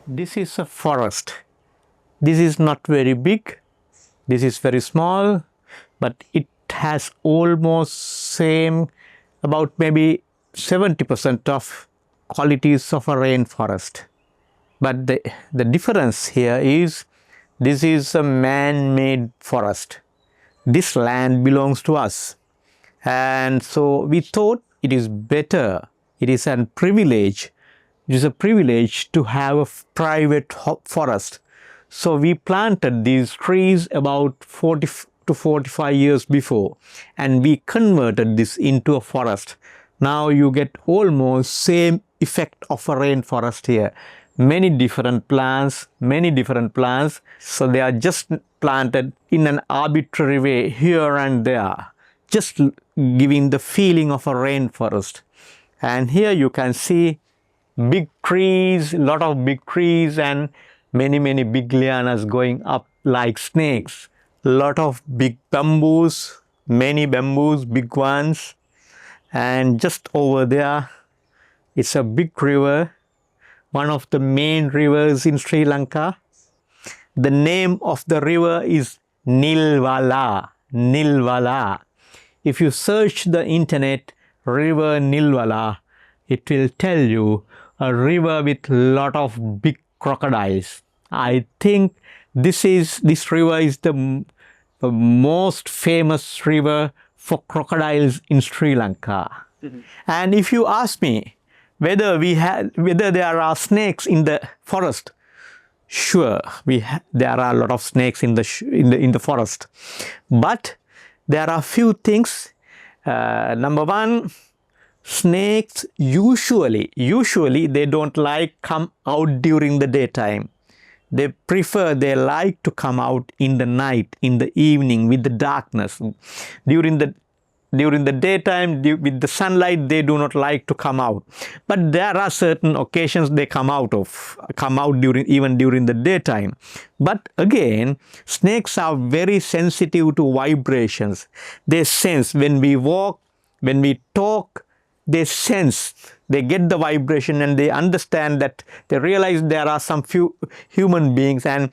This is a forest. This is not very big. This is very small, but it has almost same about maybe 70% of qualities of a rainforest. But the difference here is this is a man-made forest. This land belongs to us. And so we thought it is better, it is a privilege to have a private forest. So we planted these trees about 40 to 45 years before, and we converted this into a forest. Now you get almost same effect of a rainforest here. Many different plants. So they are just planted in an arbitrary way here and there, just giving the feeling of a rainforest. And here you can see big trees, lot of big trees, and many big lianas going up like snakes. Lot of big bamboos, many bamboos, big ones. And just over there, it's a big river, one of the main rivers in Sri Lanka. The name of the river is Nilwala. If you search the internet, river Nilwala, it will tell you a river with lot of big crocodiles. I think this river is the most famous river for crocodiles in Sri Lanka. And if you ask me whether there are snakes in the forest, sure, there are a lot of snakes in the forest. But there are few things. Number one, snakes usually they don't like come out during the daytime. They like to come out in the night, in the evening, with the darkness. During the daytime, with the sunlight, they do not like to come out. But there are certain occasions they come out even during the daytime. But again, snakes are very sensitive to vibrations. They sense when we walk, when we talk, they get the vibration, and they understand that, they realize there are some few human beings and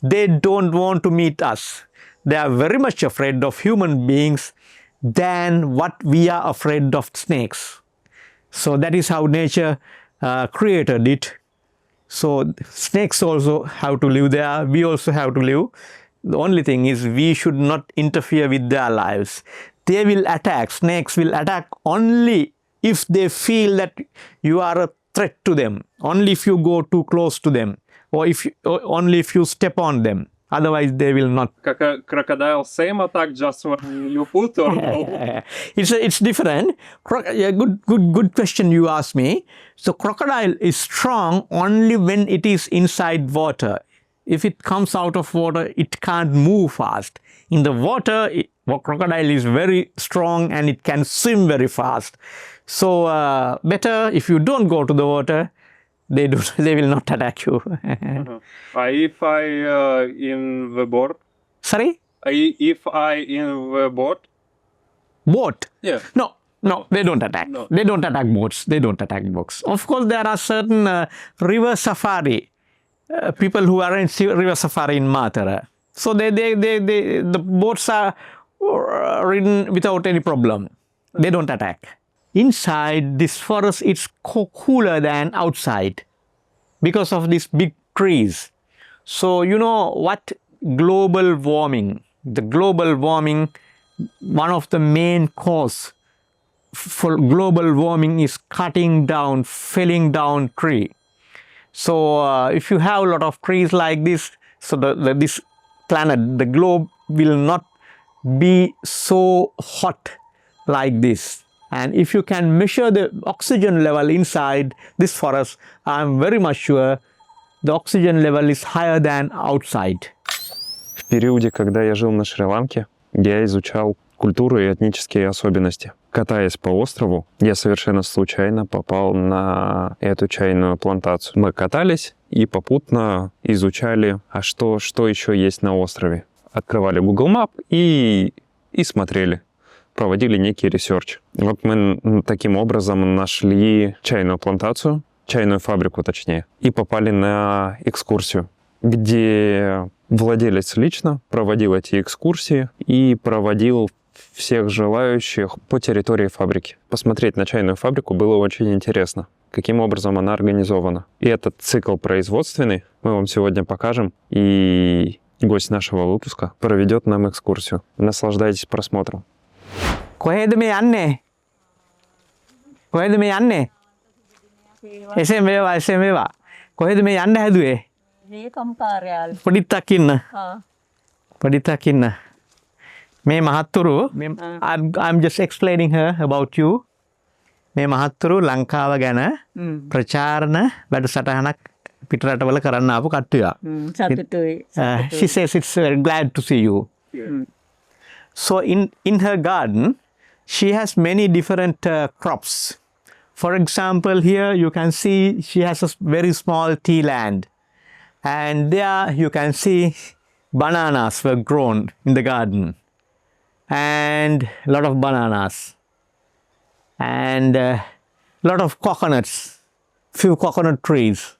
they don't want to meet us. They are very much afraid of human beings than what we are afraid of snakes. So that is how nature created it. So snakes also have to live there. We also have to live. The only thing is we should not interfere with their lives. They will attack. Snakes will attack only if they feel that you are a threat to them. Only if you go too close to them, or only if you step on them. Otherwise, they will not. Crocodile same attack just when you put or no? It's different. Good question you asked me. So crocodile is strong only when it is inside water. If it comes out of water, it can't move fast. In the water, crocodile is very strong and it can swim very fast. So better if you don't go to the water, they will not attack you. If I in the boat? Sorry? If I in the boat? Boat? Yeah. No, they don't attack. No. They don't attack boats. Of course, there are certain river safari people who are in river safari in Matara. So the boats are ridden without any problem. They don't attack. Inside this forest, it's cooler than outside because of these big trees. So you know what? Global warming. The global warming, one of the main cause for global warming is felling down tree. So if you have a lot of trees like this, so this planet, the globe, will not be so hot like this. And if you can measure the oxygen level inside this forest, I'm very much sure the oxygen level is higher than outside. В периоде, когда я жил на Шри-Ланке, я изучал культуру и этнические особенности. Катаясь по острову, я совершенно случайно попал на эту чайную плантацию. Мы катались и попутно изучали, а что еще есть на острове. Открывали Google Map и смотрели. Проводили некий ресерч. Вот мы таким образом нашли чайную плантацию чайную фабрику точнее, и попали на экскурсию, где владелец лично проводил эти экскурсии и проводил всех желающих по территории фабрики. Посмотреть на чайную фабрику было очень интересно, каким образом она организована. И этот цикл производственный мы вам сегодня покажем, и гость нашего выпуска проведет нам экскурсию. Наслаждайтесь просмотром. කොහෙද මේ යන්නේ? කොහෙද මේ යන්නේ? එසේ මේවා. කොහෙද මේ යන්න හැදුවේ? ඒකම් කාර්යාල. පොඩිත්තක් ඉන්න. ආ. පොඩිත්තක් ඉන්න. මේ මහත්තුරු I'm just explaining her about you. මේ මහත්තුරු ලංකාව ගැන ප්‍රචාරණ වැඩසටහනක් පිටරටවල කරන්න ආපු කට්ටියක්. සතුටුයි. She says it's very glad to see you. So in her garden, she has many different crops. For example, here you can see she has a very small tea land. And there you can see bananas were grown in the garden. And a lot of bananas. And a lot of coconuts, few coconut trees.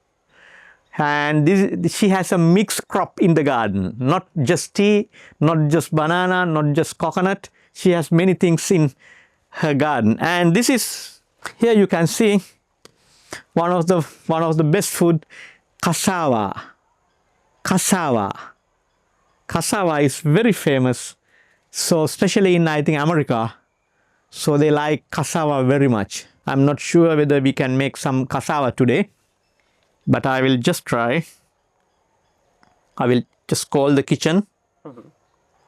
And she has a mixed crop in the garden, not just tea, not just banana, not just coconut. She has many things in her garden. And this is, here you can see one of the best food, cassava. Cassava is very famous. So especially in, I think, America, so they like cassava very much. I'm not sure whether we can make some cassava today, but I will just try. I will just call the kitchen.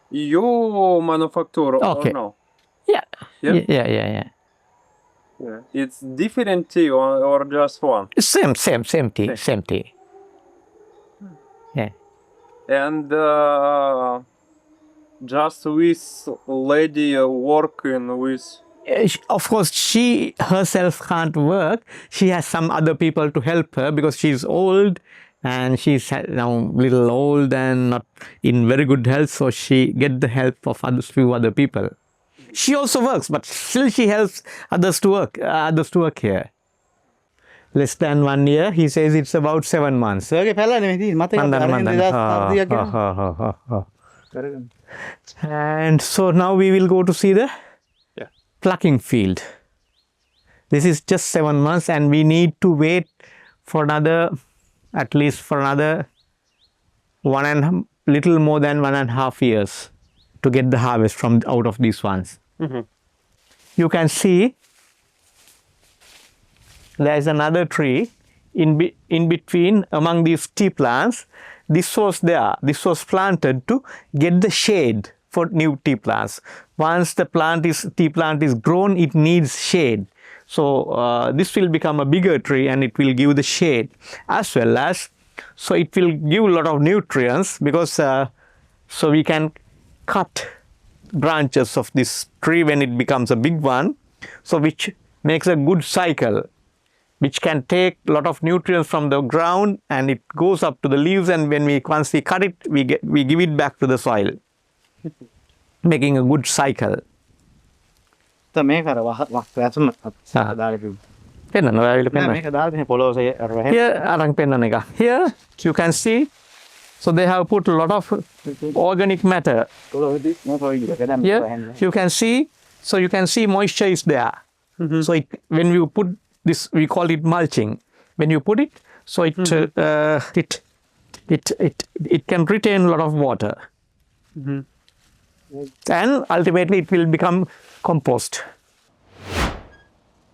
You manufacture Okay. or no? Yeah. Yeah? Yeah. Yeah. It's different tea or just one? Same tea. Yeah. And just with lady working with... Of course, she herself can't work. She has some other people to help her because she's old and she's now little old and not in very good health. So she get the help of few other people. She also works, but still she helps others to work here. Less than 1 year. He says it's about 7 months. And so now we will go to see the plucking field. This is just 7 months and we need to wait for at least another little more than 1.5 years to get the harvest out of these ones. Mm-hmm. You can see there is another tree in between among these tea plants. This was there. This was planted to get the shade for new tea plants. Once the tea plant is grown, it needs shade. So this will become a bigger tree and it will give the shade as well as, so it will give a lot of nutrients because so we can cut branches of this tree when it becomes a big one, so which makes a good cycle, which can take a lot of nutrients from the ground and it goes up to the leaves, and once we cut it, we give it back to the soil, making a good cycle. Here you can see, so they have put a lot of organic matter. Here you can see moisture is there. Mm-hmm. So when you put this, we call it mulching. When you put it, so it can retain a lot of water. Mm-hmm. And ultimately it will become compost.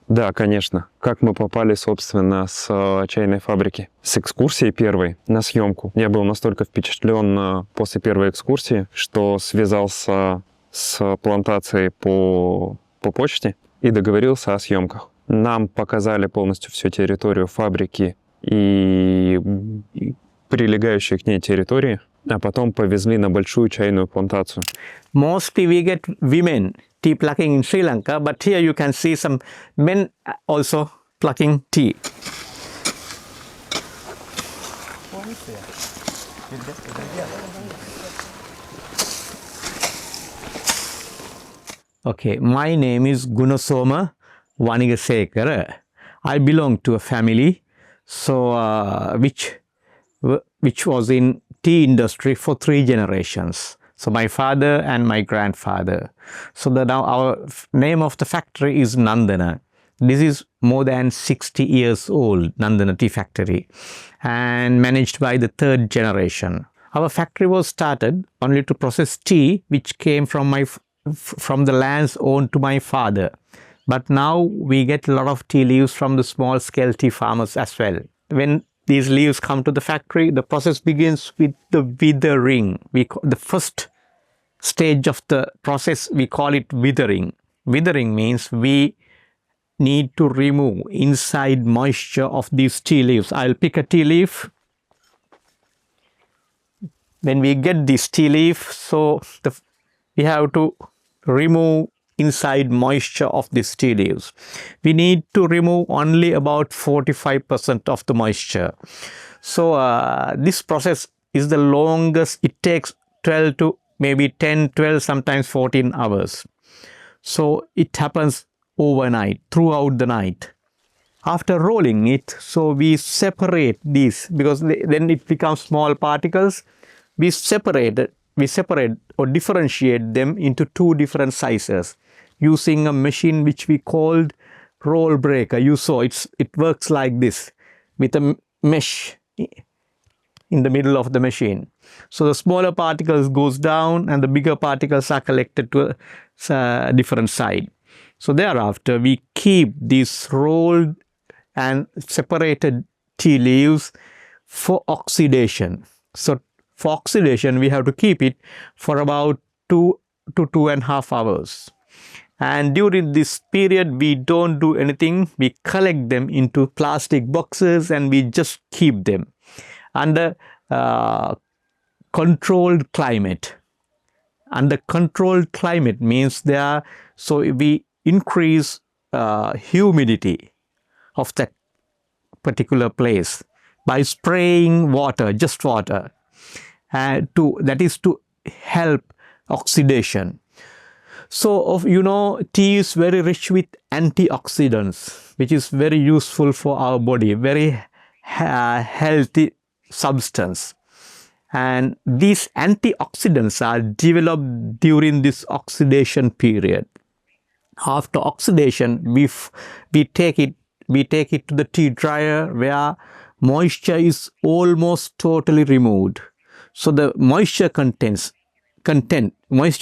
Да, конечно. Как мы попали, собственно, с чайной фабрики. С экскурсии первой на съемку. Я был настолько впечатлен после первой экскурсии, что связался с плантацией по почте и договорился о съемках. Нам показали полностью всю территорию фабрики и прилегающие к ней территории, а потом повезли на большую чайную плантацию. Mostly we get women tea plucking in Sri Lanka, but here you can see some men also plucking tea. Okay, my name is Gunasoma Wanigasekara. I belong to a family which was in tea industry for 3 generations. So my father and my grandfather. So now our name of the factory is Nandana. This is more than 60 years old, Nandana Tea Factory, and managed by the 3rd generation. Our factory was started only to process tea, which came from the lands owned to my father. But now we get a lot of tea leaves from the small scale tea farmers as well. When these leaves come to the factory, the process begins with the withering. The first stage of the process, we call it withering. Withering means we need to remove inside moisture of these tea leaves. I'll pick a tea leaf. When we get this tea leaf, so we have to remove inside moisture of these tea leaves. We need to remove only about 45% of the moisture. So this process is the longest. It takes 12 to maybe 10, 12, sometimes 14 hours. So it happens overnight, throughout the night. After rolling it, so we separate these, because then it becomes small particles. We separate or differentiate them into 2 different sizes using a machine which we called roll breaker. You saw it works like this with a mesh in the middle of the machine. So the smaller particles goes down and the bigger particles are collected to a different side. So thereafter we keep these rolled and separated tea leaves for oxidation. So for oxidation, we have to keep it for about 2 to 2.5 hours. And during this period, we don't do anything. We collect them into plastic boxes and we just keep them under controlled climate. Under controlled climate means so we increase humidity of that particular place by spraying water, just water. That is to help oxidation. So, tea is very rich with antioxidants, which is very useful for our body, very healthy substance. And these antioxidants are developed during this oxidation period. After oxidation, we take it to the tea dryer where moisture is almost totally removed. So the moisture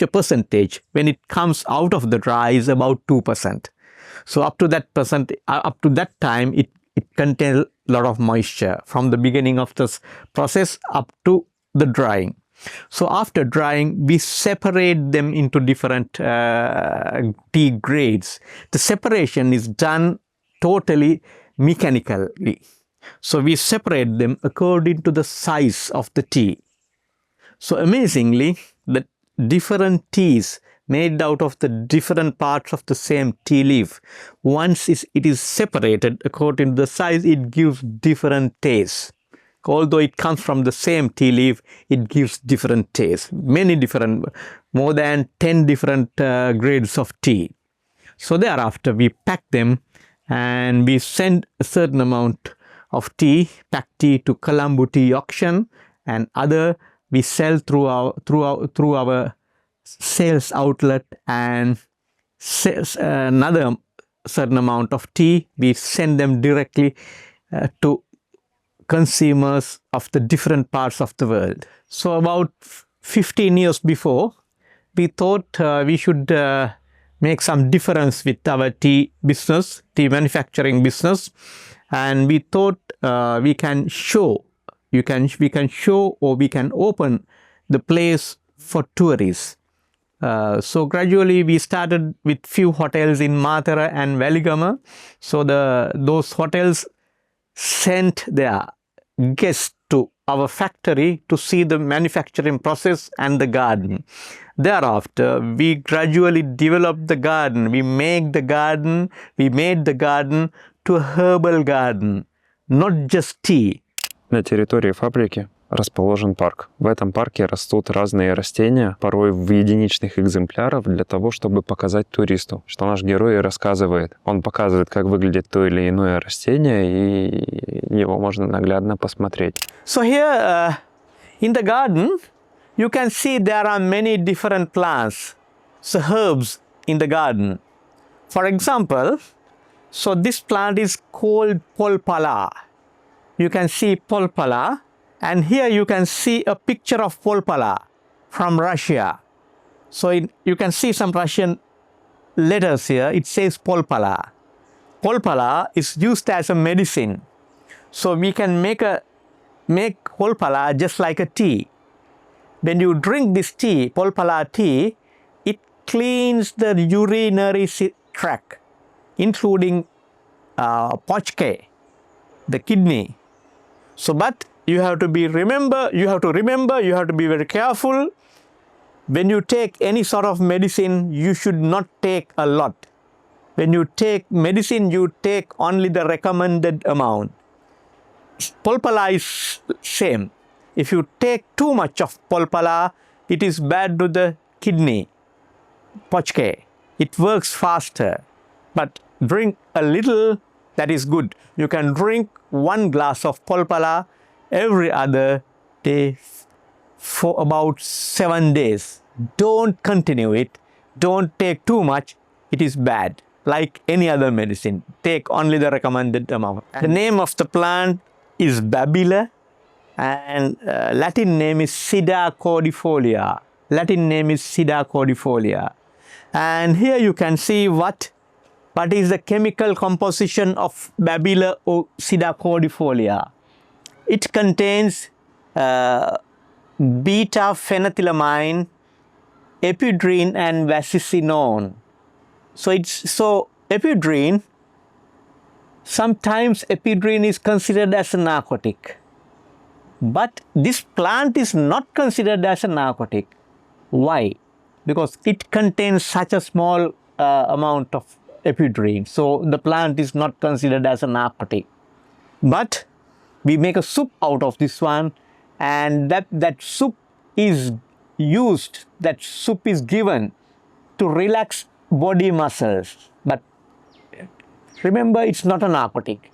percentage when it comes out of the dryer is about 2%. So up to that time, it contains a lot of moisture from the beginning of this process up to the drying. So after drying, we separate them into different tea grades. The separation is done totally mechanically. So we separate them according to the size of the tea. So amazingly, the different teas made out of the different parts of the same tea leaf, once it is separated according to the size, it gives different tastes. Although it comes from the same tea leaf, it gives different tastes. More than 10 different grades of tea. So thereafter, we pack them and we send a certain amount of packed tea to Colombo tea auction, and other we sell through our sales outlet, and another certain amount of tea we send them directly to consumers of the different parts of the world. So about 15 years before, we thought we should make some difference with our tea manufacturing business, and we thought we can open the place for tourists. So gradually we started with few hotels in Matara and Valigama. So those hotels sent their guests to our factory to see the manufacturing process and the garden. Thereafter, we gradually developed the garden. We made the garden to a herbal garden, not just tea. На территории фабрики расположен парк. В этом парке растут разные растения, порой в единичных экземплярах, для того, чтобы показать туристу, что наш герой и рассказывает. Он показывает, как выглядит то или иное растение, и его можно наглядно посмотреть. So here in the garden, you can see there are many different plants, so herbs in the garden. For example, so this plant is called polpala. You can see polpala, and here you can see a picture of polpala from Russia. So you can see some Russian letters here. It says polpala. Polpala is used as a medicine. So we can make polpala just like a tea. When you drink this tea, polpala tea, it cleans the urinary tract, including pochke, the kidney. So, but you have to be you have to be very careful. When you take any sort of medicine, you should not take a lot. When you take medicine, you take only the recommended amount. Polpala is same. If you take too much of polpala, it is bad to the kidney, pochke. It works faster, but drink a little, that is good. You can drink 1 glass of polpala every other day for about 7 days. Don't continue it. Don't take too much. It is bad. Like any other medicine, take only the recommended amount. The name of the plant is Babila, and Latin name is Sida cordifolia. Latin name is Sida cordifolia. And here you can see what is the chemical composition of Babila or Sida cordifolia. It contains beta-phenethylamine, ephedrine and vasicinone. So ephedrine, sometimes ephedrine is considered as a narcotic. But this plant is not considered as a narcotic. Why? Because it contains such a small amount of ephedrine. So the plant is not considered as a narcotic. But we make a soup out of this one, and that soup is used, that soup is given to relax body muscles. But remember, it's not a narcotic.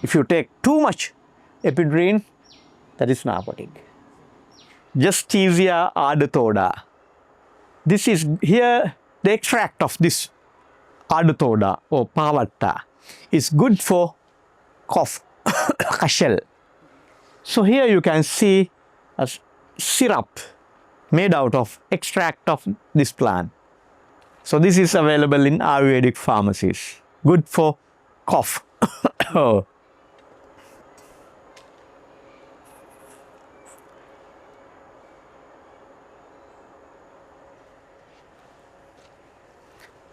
If you take too much ephedrine, that is narcotic. Justicia ardetoda. This is here the extract of this ardetoda or pavatta is good for cough, kashal. So here you can see a syrup made out of extract of this plant. So this is available in Ayurvedic pharmacies. Good for cough. Oh.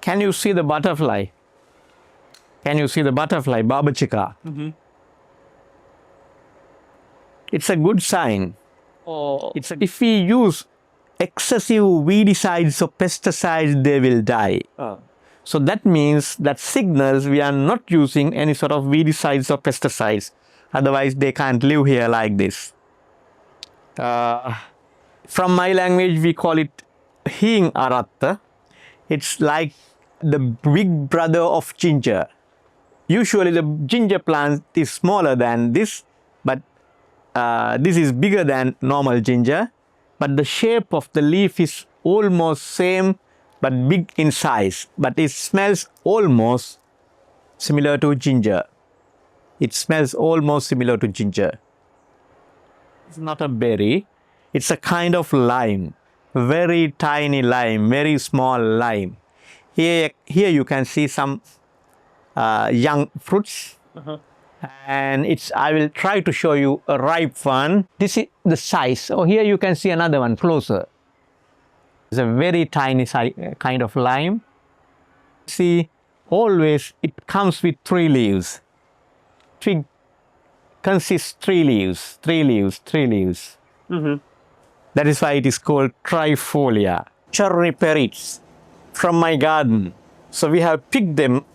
Can you see the butterfly? Can you see the butterfly, babachika? Mm-hmm. It's a good sign. Oh. If we use excessive weedicides or pesticides, they will die. So that means that signals we are not using any sort of weedicides or pesticides. Otherwise, they can't live here like this. From my language, we call it hing aratta. It's like the big brother of ginger. Usually the ginger plant is smaller than this, but this is bigger than normal ginger. But the shape of the leaf is almost same, but big in size. But it smells almost similar to ginger. It smells almost similar to ginger. It's not a berry. It's a kind of lime. Very tiny lime, very small lime. Here you can see some young fruits. And I will try to show you a ripe one. This is the size. Oh, here you can see another one closer. It's a very tiny kind of lime. See, always it comes with 3 leaves. Twig consists 3 leaves, 3 leaves, 3 leaves. Mm-hmm. That is why it is called trifolia. Cherry perits from my garden. So we have picked them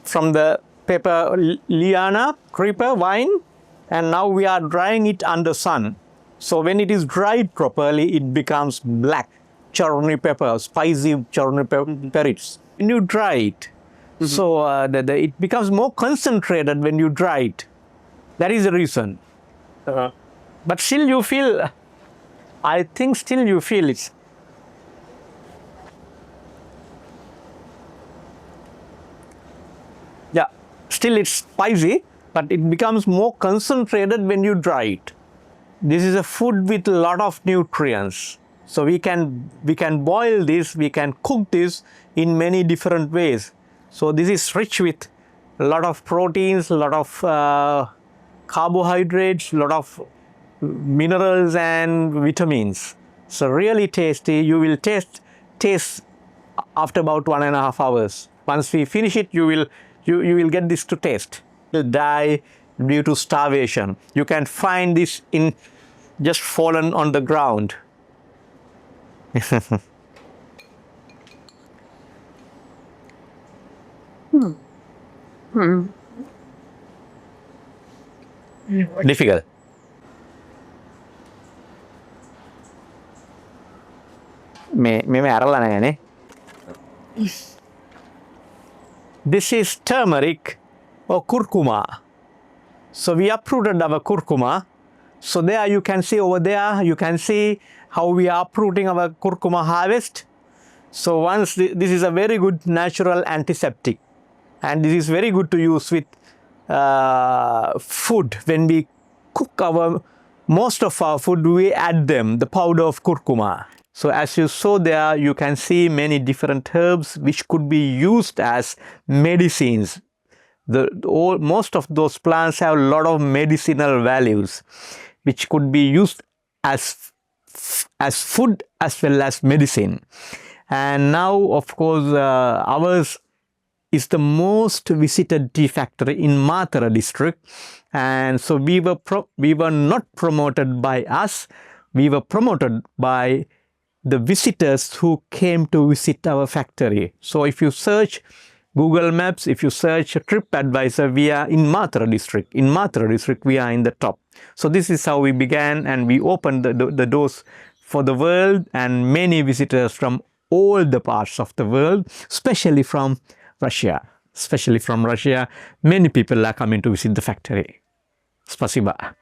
from the pepper liana, creeper vine, and now we are drying it under sun. So when it is dried properly, it becomes black churni pepper, spicy churni pepper. When you dry it, so it becomes more concentrated when you dry it. That is the reason. But still you feel, I think still you feel it. Yeah, still it's spicy, but it becomes more concentrated when you dry it. This is a food with a lot of nutrients. So we can boil this, we can cook this in many different ways. So this is rich with a lot of proteins, a lot of carbohydrates, a lot of minerals and vitamins. So really tasty. You will taste after about 1.5 hours. Once we finish it, you will get this to taste. Will die due to starvation. You can find this in just fallen on the ground. Difficult. This is turmeric or curcuma. So we uprooted our curcuma. So there you can see over there, you can see how we are uprooting our curcuma harvest. So once this is a very good natural antiseptic, and this is very good to use with food. When we cook most of our food, we add the powder of curcuma. So as you saw there, you can see many different herbs which could be used as medicines. Most of those plants have a lot of medicinal values, which could be used as food as well as medicine. And now, of course, ours is the most visited tea factory in Mathura district. And so we were not promoted by us, we were promoted by the visitors who came to visit our factory. So if you search Google Maps, if you search TripAdvisor, we are in Mathura district. In Mathura district, we are in the top. So this is how we began, and we opened the doors for the world, and many visitors from all the parts of the world, especially from Russia. Many people are coming to visit the factory. Spasiba.